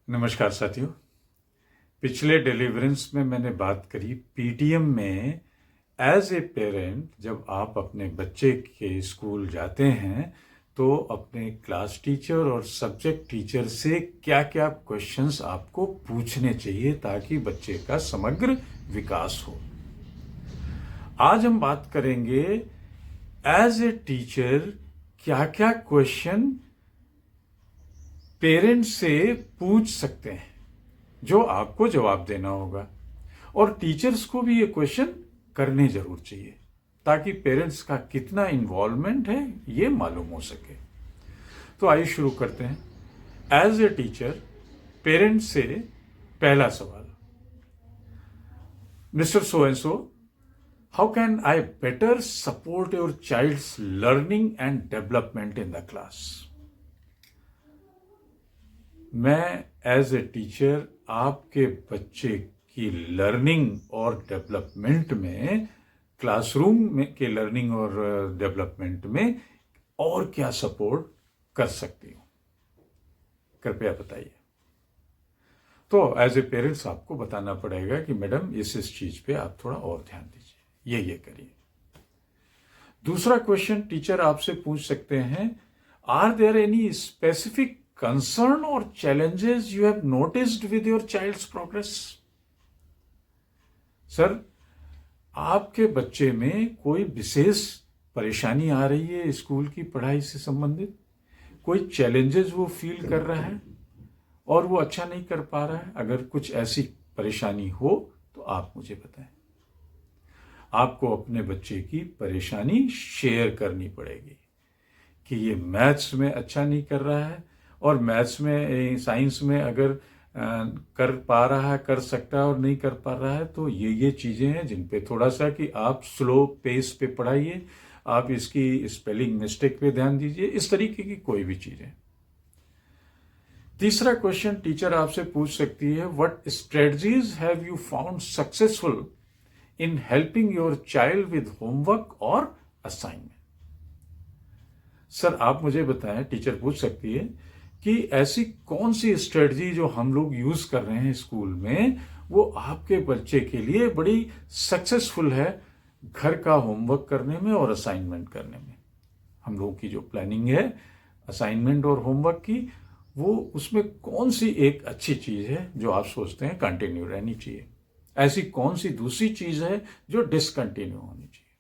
नमस्कार साथियों। पिछले डिलीवरेंस में मैंने बात करी पीटीएम में एज ए पेरेंट जब आप अपने बच्चे के स्कूल जाते हैं तो अपने क्लास टीचर और सब्जेक्ट टीचर से क्या क्या क्वेश्चंस आपको पूछने चाहिए ताकि बच्चे का समग्र विकास हो। आज हम बात करेंगे एज ए टीचर क्या क्या क्वेश्चन पेरेंट्स से पूछ सकते हैं जो आपको जवाब देना होगा, और टीचर्स को भी ये क्वेश्चन करने जरूर चाहिए ताकि पेरेंट्स का कितना इन्वॉल्वमेंट है ये मालूम हो सके। तो आइए शुरू करते हैं। एज ए टीचर पेरेंट्स से पहला सवाल, mister so and so, how can I better support your child's learning and development in the class. मैं एज ए टीचर आपके बच्चे की लर्निंग और डेवलपमेंट में, क्लासरूम में के लर्निंग और डेवलपमेंट में और क्या सपोर्ट कर सकती हूँ, कृपया बताइए। तो एज ए पेरेंट्स आपको बताना पड़ेगा कि मैडम इस चीज पे आप थोड़ा और ध्यान दीजिए, ये करिए। दूसरा क्वेश्चन टीचर आपसे पूछ सकते हैं, are there any specific concern or challenges you have noticed with your child's progress? Sir, आपके बच्चे में कोई विशेष परेशानी आ रही है स्कूल की पढ़ाई से संबंधित? कोई चैलेंजेस वो फील कर रहा है और वो अच्छा नहीं कर पा रहा है? अगर कुछ ऐसी परेशानी हो तो आप मुझे बताएं। आपको अपने बच्चे की परेशानी शेयर करनी पड़ेगी कि ये मैथ्स में अच्छा नहीं कर रहा है और मैथ्स में, साइंस में अगर कर पा रहा है, कर सकता है और नहीं कर पा रहा है, तो ये चीजें हैं जिन पे थोड़ा सा कि आप स्लो पेस पे पढ़ाइए, आप इसकी स्पेलिंग मिस्टेक पे ध्यान दीजिए, इस तरीके की कोई भी चीजें। तीसरा क्वेश्चन टीचर आपसे पूछ सकती है, what strategies have you found successful in helping your child with homework और असाइनमेंट। सर, आप मुझे बताएं, टीचर पूछ सकती है कि ऐसी कौन सी स्ट्रेटजी जो हम लोग यूज कर रहे हैं स्कूल में वो आपके बच्चे के लिए बड़ी सक्सेसफुल है घर का होमवर्क करने में और असाइनमेंट करने में। हम लोगों की जो प्लानिंग है असाइनमेंट और होमवर्क की, वो उसमें कौन सी एक अच्छी चीज है जो आप सोचते हैं कंटिन्यू रहनी चाहिए, ऐसी कौन सी दूसरी चीज है जो डिसकंटिन्यू होनी चाहिए।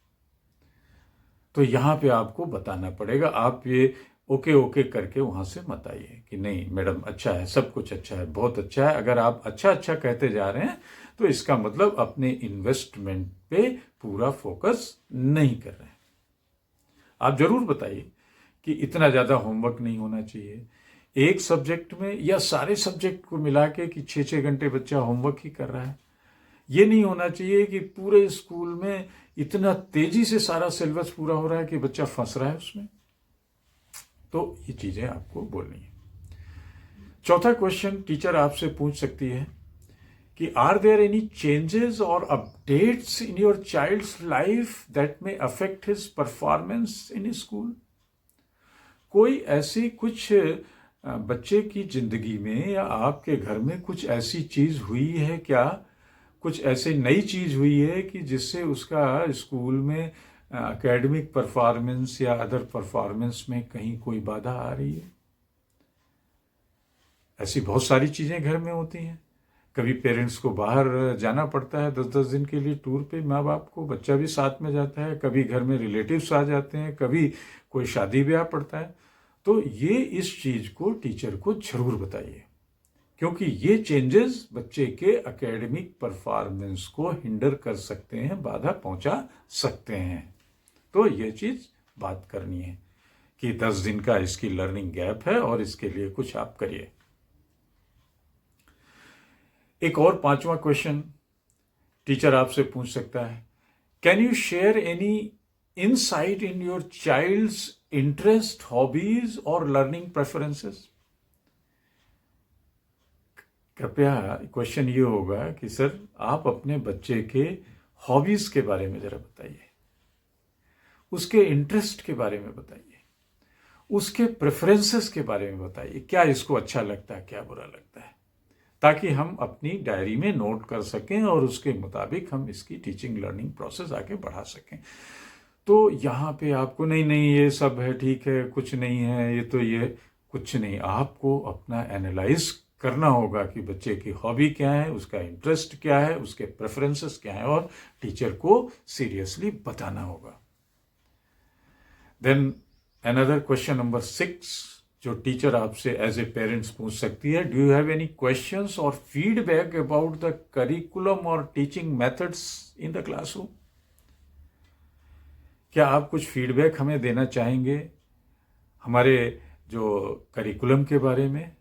तो यहां पे आपको बताना पड़ेगा। आप ये ओके करके वहां से मत आइए कि नहीं मैडम अच्छा है, सब कुछ अच्छा है, बहुत अच्छा है। अगर आप अच्छा कहते जा रहे हैं तो इसका मतलब अपने इन्वेस्टमेंट पे पूरा फोकस नहीं कर रहे हैं। आप जरूर बताइए कि इतना ज्यादा होमवर्क नहीं होना चाहिए एक सब्जेक्ट में, या सारे सब्जेक्ट को मिला के कि 6-6 घंटे बच्चा होमवर्क ही कर रहा है। ये नहीं होना चाहिए कि पूरे स्कूल में इतना तेजी से सारा सिलेबस पूरा हो रहा है कि बच्चा फंस रहा है उसमें। तो ये चीजें आपको बोलनी है। चौथा क्वेश्चन टीचर आपसे पूछ सकती है कि आर देयर एनी चेंजेस और updates in your child's life that may affect his performance in school. कोई ऐसी कुछ बच्चे की जिंदगी में या आपके घर में कुछ ऐसी चीज हुई है क्या, कुछ ऐसी नई चीज हुई है कि जिससे उसका स्कूल में एकेडमिक परफॉर्मेंस या अदर परफॉर्मेंस में कहीं कोई बाधा आ रही है? ऐसी बहुत सारी चीजें घर में होती हैं। कभी पेरेंट्स को बाहर जाना पड़ता है 10-10 दिन के लिए टूर पे, माँ बाप को, बच्चा भी साथ में जाता है, कभी घर में रिलेटिव्स आ जाते हैं, कभी कोई शादी ब्याह पड़ता है। तो ये इस चीज को टीचर को जरूर बताइए, क्योंकि ये चेंजेस बच्चे के एकेडमिक परफॉर्मेंस को हिंडर कर सकते हैं, बाधा पहुंचा सकते हैं। तो ये चीज बात करनी है कि 10 दिन का इसकी लर्निंग गैप है और इसके लिए कुछ आप करिए। एक और पांचवा क्वेश्चन टीचर आपसे पूछ सकता है, can you share any insight in your child's interest, hobbies और लर्निंग प्रेफरेंसेस। कृपया क्वेश्चन ये होगा कि सर आप अपने बच्चे के हॉबीज के बारे में जरा बताइए, उसके इंटरेस्ट के बारे में बताइए, उसके प्रेफरेंसेस के बारे में बताइए, क्या इसको अच्छा लगता है, क्या बुरा लगता है। ताकि हम अपनी डायरी में नोट कर सकें और उसके मुताबिक हम इसकी टीचिंग लर्निंग प्रोसेस आगे बढ़ा सकें। तो यहाँ पे आपको नहीं नहीं ये सब है, ठीक है, कुछ नहीं है, ये कुछ नहीं, आपको अपना एनालाइज करना होगा कि बच्चे की हॉबी क्या है, उसका इंटरेस्ट क्या है, उसके प्रेफरेंसेस क्या है, और टीचर को सीरियसली बताना होगा। देन अनदर क्वेश्चन नंबर 6 जो टीचर आपसे एज ए पेरेंट्स पूछ सकती है, do you have any questions और फीडबैक अबाउट द करिकुलम और teaching methods in the classroom? क्या आप कुछ फीडबैक हमें देना चाहेंगे हमारे जो करिकुलम के बारे में,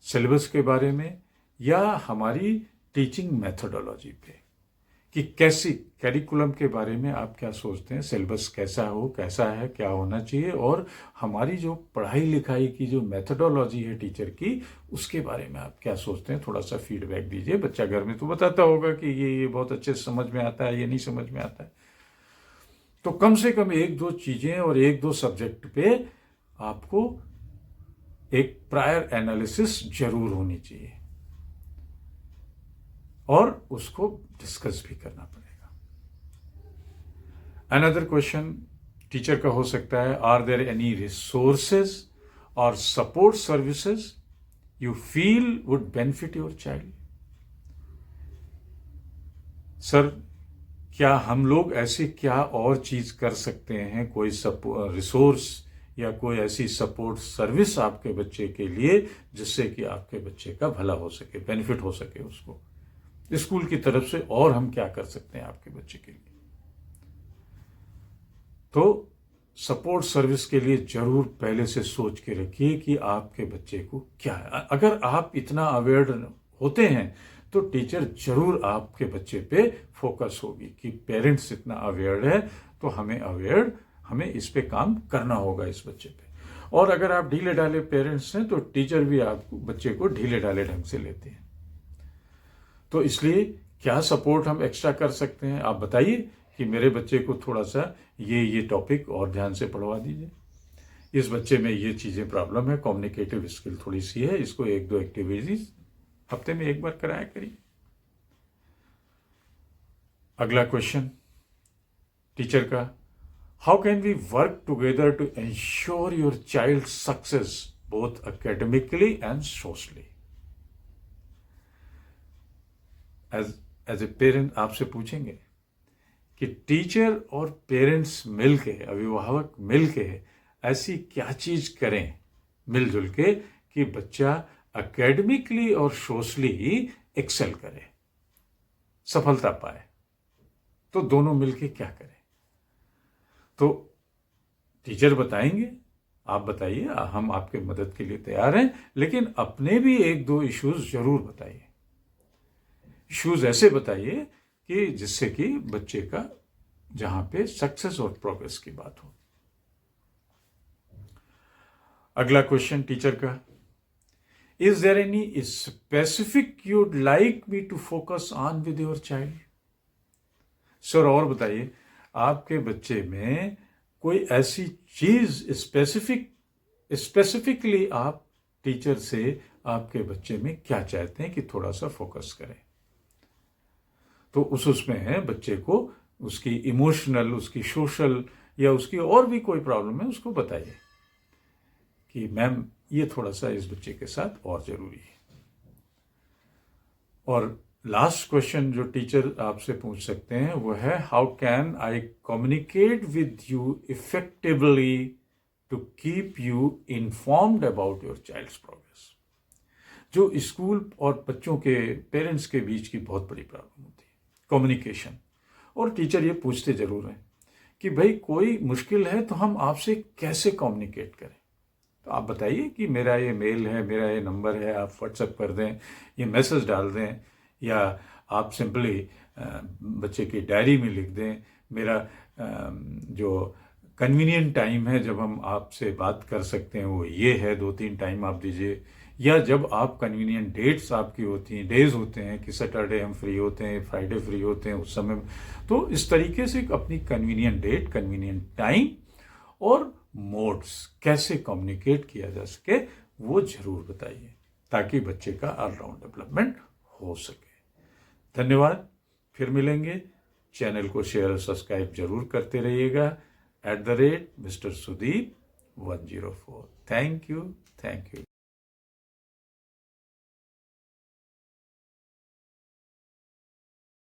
सिलेबस के बारे में, या हमारी टीचिंग मेथोडोलॉजी पे, कि कैसी करिकुलम के बारे में आप क्या सोचते हैं, सिलेबस कैसा है, क्या होना चाहिए, और हमारी जो पढ़ाई लिखाई की जो मेथोडोलॉजी है टीचर की, उसके बारे में आप क्या सोचते हैं, थोड़ा सा फीडबैक दीजिए। बच्चा घर में तो बताता होगा कि ये बहुत अच्छे से समझ में आता है, ये नहीं समझ में आता है। तो कम से कम 1-2 चीजें और 1-2 सब्जेक्ट पे आपको एक प्रायर एनालिसिस जरूर होनी चाहिए और उसको डिस्कस भी करना पड़ेगा। अनदर क्वेश्चन टीचर का हो सकता है, आर देयर एनी रिसोर्सेज और support services you feel would benefit your child? Sir, क्या हम लोग ऐसी क्या और चीज कर सकते हैं, कोई रिसोर्स या कोई ऐसी सपोर्ट सर्विस आपके बच्चे के लिए, जिससे कि आपके बच्चे का भला हो सके, बेनिफिट हो सके उसको स्कूल की तरफ से, और हम क्या कर सकते हैं आपके बच्चे के लिए? तो सपोर्ट सर्विस के लिए जरूर पहले से सोच के रखिए कि आपके बच्चे को क्या है। अगर आप इतना अवेयर होते हैं तो टीचर जरूर आपके बच्चे पे फोकस होगी कि पेरेंट्स इतना अवेयर है तो हमें इस पे काम करना होगा इस बच्चे पे। और अगर आप ढीले ढाले पेरेंट्स हैं तो टीचर भी आपको बच्चे को ढीले ढाले ढंग से लेते हैं। तो इसलिए क्या सपोर्ट हम एक्स्ट्रा कर सकते हैं, आप बताइए कि मेरे बच्चे को थोड़ा सा ये टॉपिक और ध्यान से पढ़वा दीजिए, इस बच्चे में ये चीजें प्रॉब्लम है, कम्युनिकेटिव स्किल थोड़ी सी है, इसको 1-2 एक्टिविटीज हफ्ते में 1 बार कराया करिए। अगला क्वेश्चन टीचर का, how can we work together to ensure your child success both academically and socially? As a parent आपसे पूछेंगे कि टीचर और पेरेंट्स मिलके, अभिभावक मिलके ऐसी क्या चीज करें मिलजुल के कि बच्चा एकेडमिकली और सोशली एक्सेल करे, सफलता पाए। तो दोनों मिलके क्या करें? तो टीचर बताएंगे, आप बताइए, हम आपके मदद के लिए तैयार हैं, लेकिन अपने भी 1-2 इश्यूज जरूर बताइए। इश्यूज ऐसे बताइए कि जिससे कि बच्चे का जहां पे सक्सेस और प्रोग्रेस की बात हो। अगला क्वेश्चन टीचर का, is there any specific you'd like me to focus on with your child? Sir, और बताइए, आपके बच्चे में कोई ऐसी चीज स्पेसिफिकली आप टीचर से आपके बच्चे में क्या चाहते हैं कि थोड़ा सा फोकस करें? तो उसमें है बच्चे को उसकी इमोशनल, उसकी सोशल या उसकी और भी कोई प्रॉब्लम है, उसको बताइए कि मैम ये थोड़ा सा इस बच्चे के साथ और जरूरी है। और लास्ट क्वेश्चन जो टीचर आपसे पूछ सकते हैं वो है, how can I communicate with you effectively to keep you informed about your child's progress? जो स्कूल और बच्चों के पेरेंट्स के बीच की बहुत बड़ी प्रॉब्लम होती है, कम्युनिकेशन। और टीचर ये पूछते जरूर हैं कि भाई कोई मुश्किल है तो हम आपसे कैसे कम्युनिकेट करें? तो आप बताइए कि मेरा ये मेल है, मेरा ये नंबर है, आप व्हाट्सएप कर दें, ये मैसेज डाल दें, या आप सिंपली बच्चे की डायरी में लिख दें, मेरा जो कन्वीनियंट टाइम है जब हम आपसे बात कर सकते हैं वो ये है, 2-3 टाइम आप दीजिए, या जब आप कन्वीनियंट डेट्स आपकी होती हैं, डेज होते हैं कि सैटरडे हम फ्री होते हैं, फ्राइडे फ्री होते हैं, उस समय। तो इस तरीके से अपनी कन्वीनियंट डेट, कन्वीनियंट टाइम और मोड्स कैसे कम्युनिकेट किया जा सके वो जरूर बताइए, ताकि बच्चे का ऑलराउंड डेवलपमेंट हो सके। धन्यवाद, फिर मिलेंगे। चैनल को शेयर और सब्सक्राइब जरूर करते रहिएगा। @Mr. Sudeep 104। Thank you.